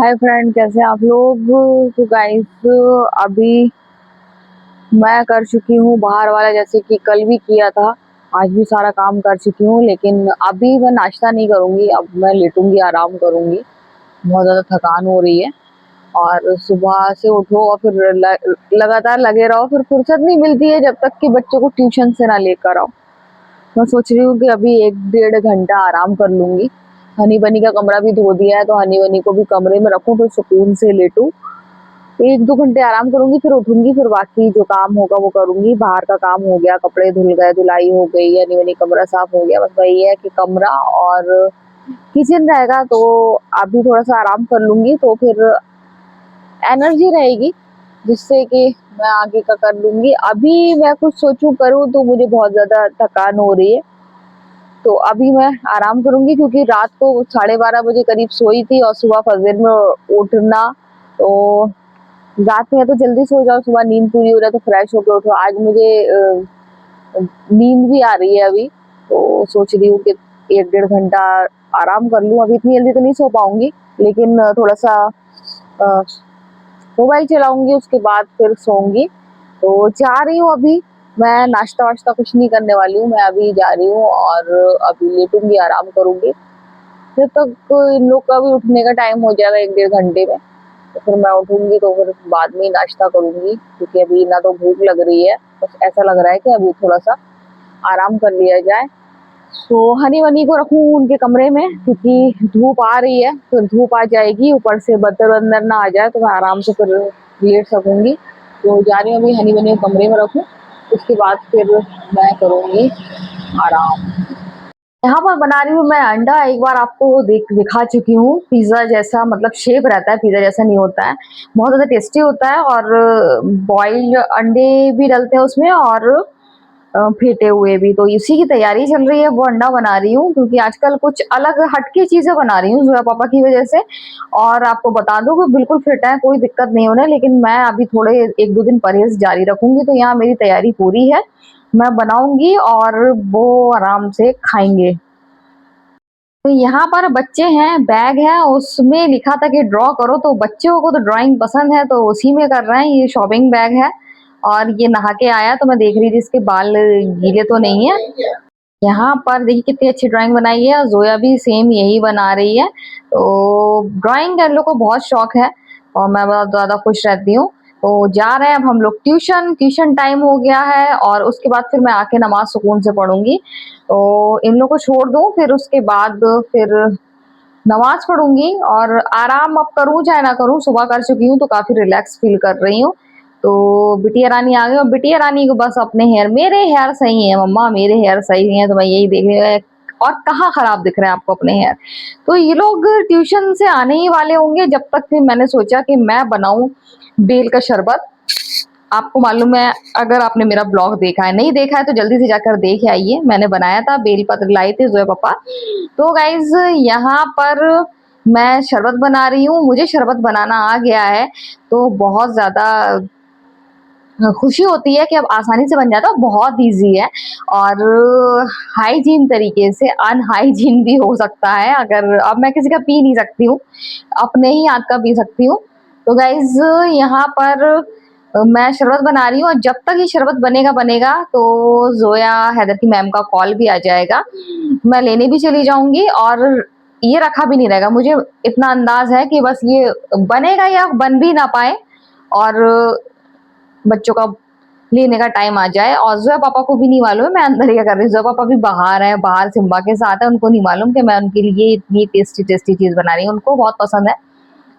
Hi friend, कैसे हैं आप लोग। तो गाइस, अभी मैं कर चुकी हूँ बाहर वाला, जैसे कि कल भी किया था। आज भी सारा काम कर चुकी हूँ, लेकिन अभी मैं नाश्ता नहीं करूँगी। अब मैं लेटूंगी, आराम करूँगी। बहुत ज़्यादा थकान हो रही है और सुबह से उठो और फिर लगातार लगे रहो, फिर फुर्सत नहीं मिलती है जब तक कि बच्चों को ट्यूशन से ना लेकर आओ। मैं सोच रही हूँ कि अभी 1 डेढ़ घंटा आराम कर लूंगी। हनी बनी का कमरा भी धो दिया है, तो हनी बनी को भी कमरे में रखूँ, फिर सुकून से लेटूं। 1 2 घंटे आराम करूंगी, फिर उठूंगी, फिर बाकी जो काम होगा वो करूंगी। बाहर का काम हो गया, कपड़े धुल गए, धुलाई हो गई, हनी बनी कमरा साफ हो गया। बस वही है कि कमरा और किचन रहेगा, तो अभी थोड़ा सा आराम कर लूंगी, तो फिर एनर्जी रहेगी जिससे कि मैं आगे का कर लूंगी। अभी मैं कुछ सोचूं करूं तो मुझे बहुत ज्यादा थकान हो रही है, तो अभी मैं आराम करूंगी, क्योंकि रात को 12:30 बजे करीब सोई थी और सुबह फजर में उठना। तो रात में तो जल्दी सो जाओ, सुबह नींद पूरी हो जाए तो फ्रेश होकर उठो। आज मुझे नींद भी आ रही है अभी, तो सोच रही हूँ कि 1 डेढ़ घंटा आराम कर लूँ। अभी इतनी जल्दी तो नहीं सो पाऊंगी, लेकिन थोड़ा सा अ, मोबाइल चलाऊंगी, उसके बाद फिर सोऊंगी। तो जा रही हूँ अभी। मैं नाश्ता वाश्ता कुछ नहीं करने वाली हूँ, मैं अभी जा रही हूँ और अभी लेटूंगी, आराम करूंगी। फिर तक इन लोग का भी उठने का टाइम हो जाएगा 1 डेढ़ घंटे में। तो फिर मैं उठूंगी, तो फिर बाद में ही नाश्ता करूंगी, क्योंकि अभी ना तो भूख लग रही है। बस ऐसा लग रहा है कि अभी थोड़ा सा आराम कर लिया जाए। तो हनी वनी को रखूँ उनके कमरे में, क्योंकि धूप आ रही है, फिर धूप आ जाएगी, ऊपर से बदर अंदर ना आ जाए, तो मैं आराम से फिर लेट सकूंगी। तो जा रही हूँ अभी हनी वनी को कमरे में रखूँ, उसके बाद फिर मैं करूंगी आराम। यहाँ पर बना रही हूँ मैं अंडा। एक बार आपको दिखा चुकी हूँ। पिज्जा जैसा, मतलब शेप रहता है, पिज्जा जैसा नहीं होता है। बहुत ज्यादा टेस्टी होता है, और बॉइल्ड अंडे भी डलते हैं उसमें, और फेंटे हुए भी। तो इसी की तैयारी चल रही है, वो अंडा बना रही हूँ, क्योंकि आजकल कुछ अलग हटके चीजें बना रही हूँ जोया पापा की वजह से। और आपको बता दूं कि बिल्कुल फिट है, कोई दिक्कत नहीं होने, लेकिन मैं अभी थोड़े 1 2 दिन परहेज जारी रखूंगी। तो यहाँ मेरी तैयारी पूरी है, मैं बनाऊंगी और वो आराम से खाएंगे। तो यहाँ पर बच्चे हैं, बैग है, उसमें लिखा था कि ड्रॉ करो, तो बच्चों को तो ड्राइंग पसंद है, तो उसी में कर रहे हैं। ये शॉपिंग बैग है, और ये नहा के आया, तो मैं देख रही थी इसके बाल गीले तो नहीं है। यहाँ पर देखिए कितनी अच्छी ड्राइंग बनाई है, और जोया भी सेम यही बना रही है। तो ड्राइंग का इन लोग को बहुत शौक है, और मैं बहुत ज्यादा खुश रहती हूँ। तो जा रहे हैं अब हम लोग ट्यूशन। ट्यूशन टाइम हो गया है, और उसके बाद फिर मैं आके नमाज सुकून से पढ़ूंगी। तो इन लोग को छोड़ दूं, फिर उसके बाद फिर नमाज पढ़ूंगी और आराम अब करूं चाहे ना करूं। सुबह कर चुकी हूँ, तो काफी रिलैक्स फील कर रही हूँ। तो बिटिया रानी आ गई, और बिटिया रानी को बस अपने हेयर, मेरे हेयर सही है मम्मा, मेरे हेयर सही है, तो मैं यही देख रही हूँ। और कहाँ खराब दिख रहे हैं आपको अपने हेयर। तो ये लोग ट्यूशन से आने ही वाले होंगे, जब तक फिर मैंने सोचा कि मैं बनाऊं बेल का शरबत। आपको मालूम है, अगर आपने मेरा ब्लॉग देखा है, नहीं देखा है तो जल्दी से जाकर देख आइए। मैंने बनाया था, बेल पत्र लाए थे जोया पापा। तो गाइज, यहाँ पर मैं शरबत बना रही हूँ। मुझे शरबत बनाना आ गया है, तो बहुत ज्यादा खुशी होती है कि अब आसानी से बन जाता है, बहुत इजी है। और हाइजीन तरीके से, अनहाइजीन भी हो सकता है, अगर अब मैं किसी का पी नहीं सकती हूँ, अपने ही हाथ का पी सकती हूँ। तो गाइज, यहाँ पर मैं शरबत बना रही हूँ, और जब तक ये शरबत बनेगा बनेगा, तो जोया हैदर की मैम का कॉल भी आ जाएगा, मैं लेने भी चली जाऊंगी, और ये रखा भी नहीं रहेगा। मुझे इतना अंदाज है कि बस ये बनेगा या बन भी ना पाए, और बच्चों का लेने का टाइम आ जाए। और जोया पापा को भी नहीं मालूम है मैं अंदर क्या कर रही हूँ। जोया पापा भी बाहर है, बाहर सिम्बा के साथ है, उनको नहीं मालूम कि मैं उनके लिए इतनी टेस्टी टेस्टी चीज बना रही हूँ। उनको बहुत पसंद है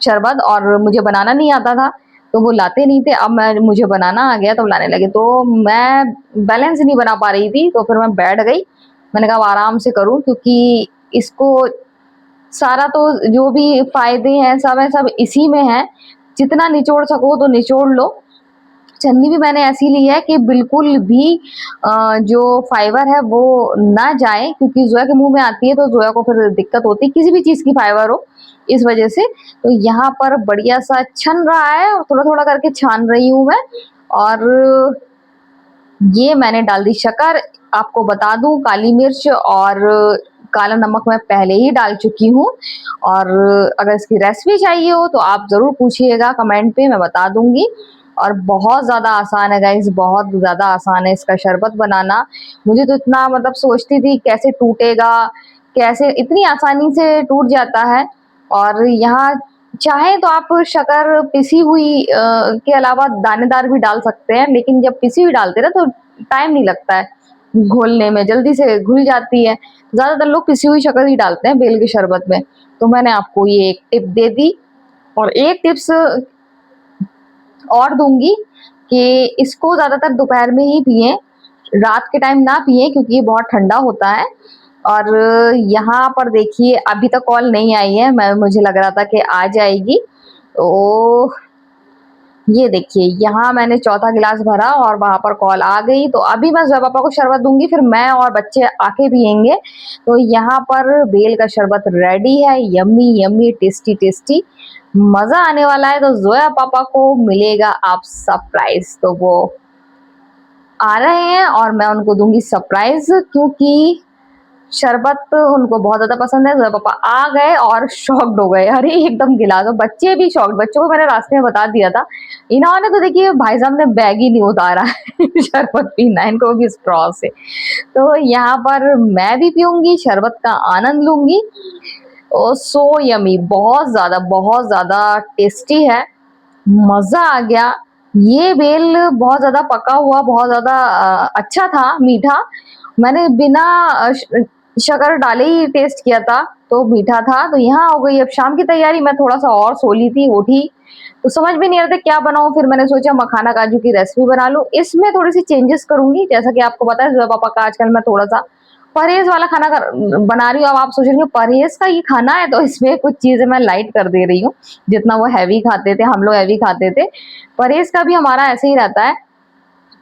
शरबत, और मुझे बनाना नहीं आता था, तो वो लाते नहीं थे। अब मैं, मुझे बनाना आ गया तो लाने लगे, तो मैं बैलेंस नहीं बना पा रही थी, तो फिर मैं बैठ गई। मैंने कहा आराम से करूं, क्योंकि इसको सारा तो जो भी फायदे हैं सब है, सब इसी में है। जितना निचोड़ सको तो निचोड़ लो। चन्नी भी मैंने ऐसी ली है कि बिल्कुल भी जो फाइबर है वो ना जाए, क्योंकि जोया के मुंह में आती है तो जोया को फिर दिक्कत होती है, किसी भी चीज की फाइबर हो, इस वजह से। तो यहाँ पर बढ़िया सा छन रहा है, और थोड़ा थोड़ा करके छान रही हूँ मैं। और ये मैंने डाल दी शक्कर, आपको बता दूं, काली मिर्च और काला नमक मैं पहले ही डाल चुकी हूँ। और अगर इसकी रेसिपी चाहिए हो तो आप ज़रूर पूछिएगा कमेंट पे, मैं बता दूँगी। और बहुत ज़्यादा आसान है गाइस, बहुत ज़्यादा आसान है इसका शरबत बनाना। मुझे तो इतना मतलब सोचती थी कैसे टूटेगा, कैसे इतनी आसानी से टूट जाता है। और यहाँ चाहे तो आप शक्कर पिसी हुई के अलावा दानेदार भी डाल सकते हैं, लेकिन जब पिसी हुई डालते हैं ना तो टाइम नहीं लगता है घोलने में, जल्दी से घुल जाती है। ज़्यादातर लोग पिसी हुई शक्कर ही डालते हैं बेल के शरबत में। तो मैंने आपको ये एक टिप दे दी। और एक टिप्स और दूँगी कि इसको ज़्यादातर दोपहर में ही पिएँ, रात के टाइम ना पिएँ क्योंकि ये बहुत ठंडा होता है। और यहाँ पर देखिए अभी तक कॉल नहीं आई है, मुझे लग रहा था कि आ जाएगी। तो ये देखिए यहाँ मैंने चौथा गिलास भरा और वहाँ पर कॉल आ गई। तो अभी मैं ज़ोया पापा को शरबत दूँगी, फिर मैं और बच्चे आके पिएँगे। तो यहाँ पर बेल का शरबत रेडी है, यम्मी यम्मी, टेस्टी टेस्टी, मज़ा आने वाला है। तो ज़ोया पापा को मिलेगा आप सरप्राइज़। तो वो आ रहे हैं और मैं उनको दूँगी सरप्राइज़, क्योंकि शरबत उनको बहुत ज़्यादा पसंद है। ज़ोया पापा आ गए और शॉक्ड हो गए, अरे एकदम गिलास, और बच्चे भी शॉक्ड। बच्चों को मैंने रास्ते में बता दिया था। इन्होंने तो देखिए भाई साहब ने बैग ही नहीं उतारा है शरबत पीना है इनको भी स्ट्रॉ से। तो यहाँ पर मैं भी पीऊँगी, शरबत का आनंद लूँगी। ओह सो यम्मी, बहुत ज़्यादा टेस्टी है, मज़ा आ गया। ये बेल बहुत ज़्यादा पका हुआ, बहुत ज़्यादा अच्छा था, मीठा। मैंने बिना शक्कर डाले ही टेस्ट किया था, तो मीठा था। तो यहाँ हो गई अब शाम की तैयारी। मैं थोड़ा-सा और सो ली थी, उठी, तो समझ में नहीं आ रहा था क्या बनाऊँ। फिर मैंने सोचा मखाना काजू की रेसिपी बना लूँ। इसमें थोड़ी-सी चेंजेस करूँगी, जैसा कि आपको पता है ज़ोया पापा का आजकल मैं थोड़ा-सा परहेज़ वाला खाना बना रही हूँ। अब आप सोच रहे होंगे परहेज़ का ये खाना है, तो इसमें कुछ चीज़ें मैं लाइट कर दे रही हूँ। जितना वो हेवी खाते थे, हम लोग हेवी खाते थे। परहेज़ का भी हमारा ऐसे ही रहता है,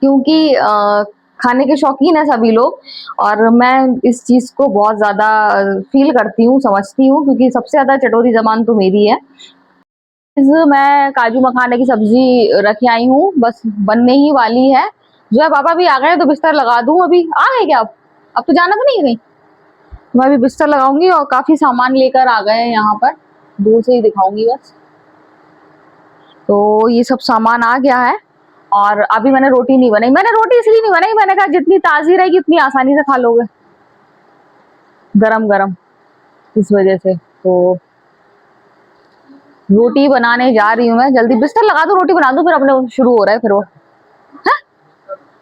क्योंकि खाने के शौकीन हैं सभी लोग। और मैं इस चीज़ को बहुत ज़्यादा फ़ील करती हूँ, समझती हूँ, क्योंकि सबसे ज़्यादा चटोरी ज़बान तो मेरी है। मैं काजू मखाने की सब्ज़ी रख आई हूँ, बस बनने ही वाली है। ज़ोया पापा भी आ गए तो बिस्तर लगा दूँ अभी। आ गए क्या आप? अब तो जाना तो नहीं है कहीं? मैं अभी बिस्तर लगाऊँगी और काफ़ी सामान लेकर आ गए हैं यहाँ पर, दूर से ही दिखाऊँगी बस। तो ये सब सामान आ गया है और अभी मैंने रोटी नहीं बनाई। मैंने रोटी इसलिए नहीं बनाई, मैंने कहा जितनी ताज़ी रहेगी उतनी आसानी से खा लोगे, गरम-गरम, इस वजह से। तो रोटी बनाने जा रही हूँ मैं, जल्दी बिस्तर लगा दूँ, रोटी बना दूँ, फिर अपने शुरू हो रहा है फिर वो,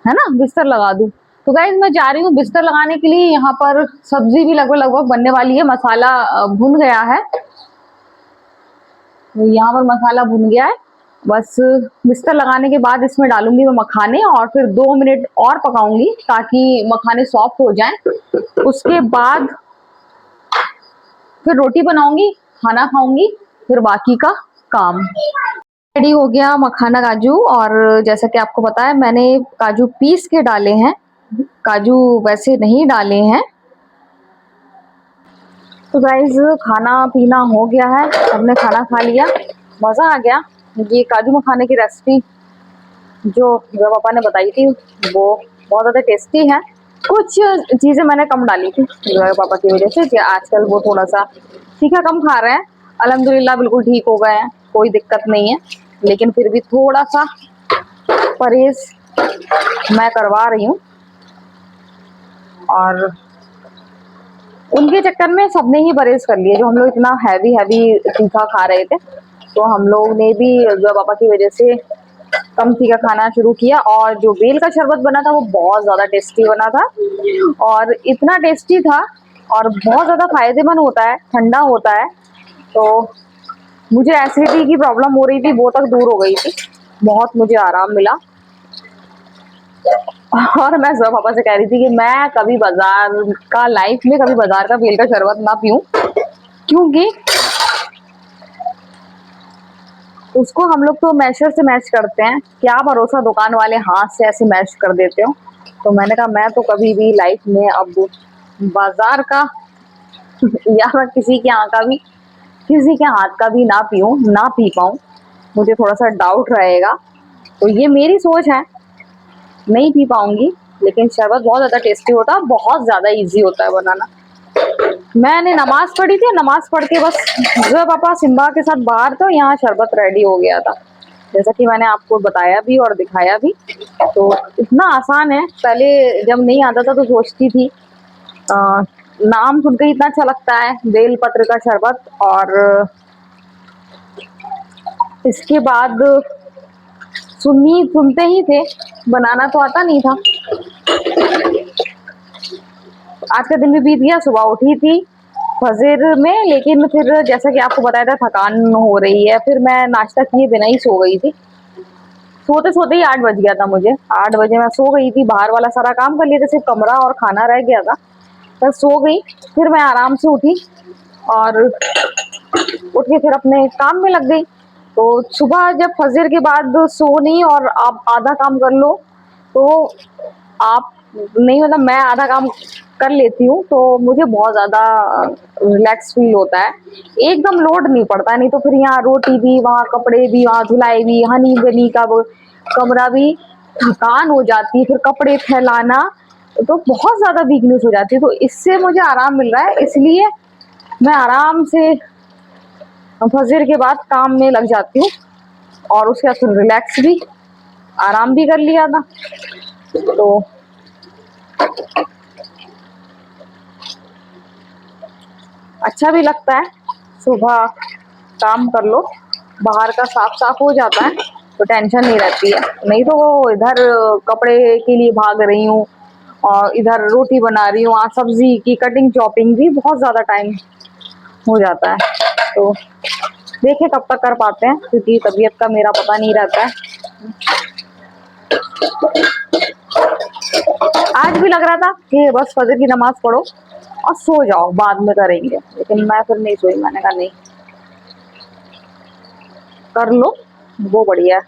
है ना? बिस्तर लगा दूँ। तो गाइज़ मैं जा रही हूँ बिस्तर लगाने के लिए। यहाँ पर सब्ज़ी भी लगभग बनने वाली है, मसाला भुन गया है। तो यहाँ पर मसाला भुन गया है, बस बिस्तर लगाने के बाद इसमें डालूँगी मैं मखाने और फिर 2 मिनट और पकाऊँगी ताकि मखाने सॉफ्ट हो जाएँ। उसके बाद फिर रोटी बनाऊँगी, खाना खाऊँगी, फिर बाकी का काम। रेडी हो गया मखाना काजू। और जैसा कि आपको पता है मैंने काजू पीस के डाले हैं, काजू वैसे नहीं डाले हैं। तो गाइज़ खाना-पीना हो गया है, सबने खाना खा लिया, मज़ा आ गया। ये काजू मखाने की रेसिपी जो ज़ोया पापा ने बताई थी वो बहुत ज़्यादा टेस्टी है। कुछ चीज़ें मैंने कम डाली थी ज़ोया पापा की वजह से कि आजकल वो थोड़ा-सा तीखा कम खा रहे हैं। अल्हम्दुलिल्लाह बिल्कुल ठीक हो गए हैं, कोई दिक्कत नहीं है। लेकिन फिर भी थोड़ा-सा परहेज़ मैं करवा रही हूँ। और उनके चक्कर में सबने ही परहेज़ कर लिया, जो हम लोग इतना हैवी तीखा खा रहे थे। तो हम लोग ने भी ज़ोया पापा की वजह से कम तीखा खाना शुरू किया। और जो बेल का शरबत बना था वो बहुत ज़्यादा टेस्टी बना था, और इतना टेस्टी था और बहुत ज़्यादा फ़ायदेमंद होता है, ठंडा होता है। तो मुझे एसिडिटी की प्रॉब्लम हो रही थी, वो तक दूर हो गई थी, बहुत मुझे आराम मिला। और मैं ज़ोया पापा से कह रही थी कि मैं कभी बाज़ार का लाइफ में कभी बाज़ार का बेल का शरबत ना पीऊँ, क्योंकि उसको हम लोग तो मैशर से मैश करते हैं, क्या भरोसा दुकान वाले हाथ से ऐसे मैश कर देते हो। तो मैंने कहा मैं तो कभी भी लाइफ में अब बाज़ार का या मैं किसी के यहाँ का भी, किसी के हाथ का भी ना पीऊँ, ना पी पाऊँ, मुझे थोड़ा-सा डाउट रहेगा। तो ये मेरी सोच है, नहीं पी पाऊँगी। लेकिन शरबत बहुत ज़्यादा टेस्टी होता है, बहुत ज़्यादा ईज़ी होता है बनाना। मैंने नमाज पढ़ी थी, नमाज पढ़ के बस जो पापा सिम्बा के साथ बाहर तो यहाँ शरबत रेडी हो गया था, जैसा कि मैंने आपको बताया भी और दिखाया भी। तो इतना आसान है, पहले जब नहीं आता था तो सोचती थी, नाम सुनकर ही इतना अच्छा लगता है बेल पत्र का शरबत, और इसके बाद सुनते ही थे, बनाना तो आता नहीं था। आज का दिन भी बीत गया, सुबह उठी थी फजर में, लेकिन फिर जैसा कि आपको बताया था थकान हो रही है, फिर मैं नाश्ता किए बिना ही सो गई थी। सोते सोते ही 8 बज गया था मुझे, 8 बजे मैं सो गई थी, बाहर वाला सारा काम कर लिया था, सिर्फ कमरा और खाना रह गया था, तो सो गई। फिर मैं आराम से उठी और उठ के फिर अपने काम में लग गई। तो सुबह जब फजर के बाद सोनी और आप आधा काम कर लो, तो आप नहीं, मतलब मैं आधा काम कर लेती हूँ तो मुझे बहुत ज़्यादा रिलैक्स फील होता है, एकदम लोड नहीं पड़ता। नहीं तो फिर यहाँ रोटी भी, वहाँ कपड़े भी, वहाँ धुलाई भी, यहाँ नींद बनी का वो कमरा भी, थकान हो जाती है, फिर कपड़े फैलाना, तो बहुत ज़्यादा वीकनेस हो जाती है। तो इससे मुझे आराम मिल रहा है, इसलिए मैं आराम से फजर के बाद काम में लग जाती हूँ, और उसके बाद फिर रिलैक्स भी, आराम भी कर लिया था। तो अच्छा भी लगता है, सुबह काम कर लो, बाहर का साफ साफ हो जाता है तो टेंशन नहीं रहती है। नहीं तो वो इधर कपड़े के लिए भाग रही हूँ और इधर रोटी बना रही हूँ, सब्जी की कटिंग चॉपिंग भी बहुत ज़्यादा टाइम हो जाता है। तो देखिए कब तक कर पाते हैं, क्योंकि तबीयत का मेरा पता नहीं रहता है। आज भी लग रहा था कि बस फजर की नमाज पढ़ो और सो जाओ, बाद में करेंगे, लेकिन मैं फिर नहीं सोई, मैंने कहा नहीं, कर लो, वो बढ़िया है।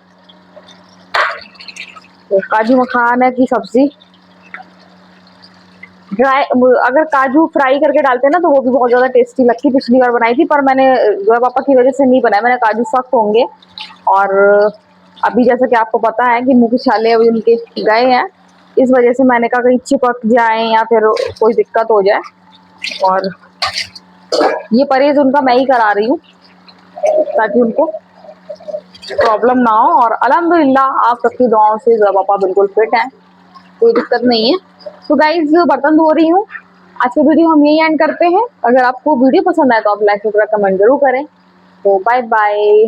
तो काजू मखाना की सब्जी ड्राई, अगर काजू फ्राई करके डालते हैं ना तो वो भी बहुत ज़्यादा टेस्टी लगती। पिछली बार बनाई थी पर मैंने जो पापा की वजह से नहीं बनाया, मैंने काजू सख्त होंगे, और अभी जैसा कि आपको पता है कि मुँह की छाले अभी उनके गए हैं, इस वजह से मैंने कहा कहीं चिपक जाए या फिर कोई दिक्कत हो जाए, और ये परहेज उनका मैं ही करा रही हूँ ताकि उनको प्रॉब्लम ना हो। और अल्हम्दुलिल्लाह आप सबकी दुआओं से जो पापा बिल्कुल फिट हैं, कोई दिक्कत नहीं है। तो गाइज बर्तन धो रही हूँ, आज का वीडियो हम यही एंड करते हैं। अगर आपको वीडियो पसंद आए तो आप लाइक शेयर कमेंट जरूर करें। तो बाय बाय।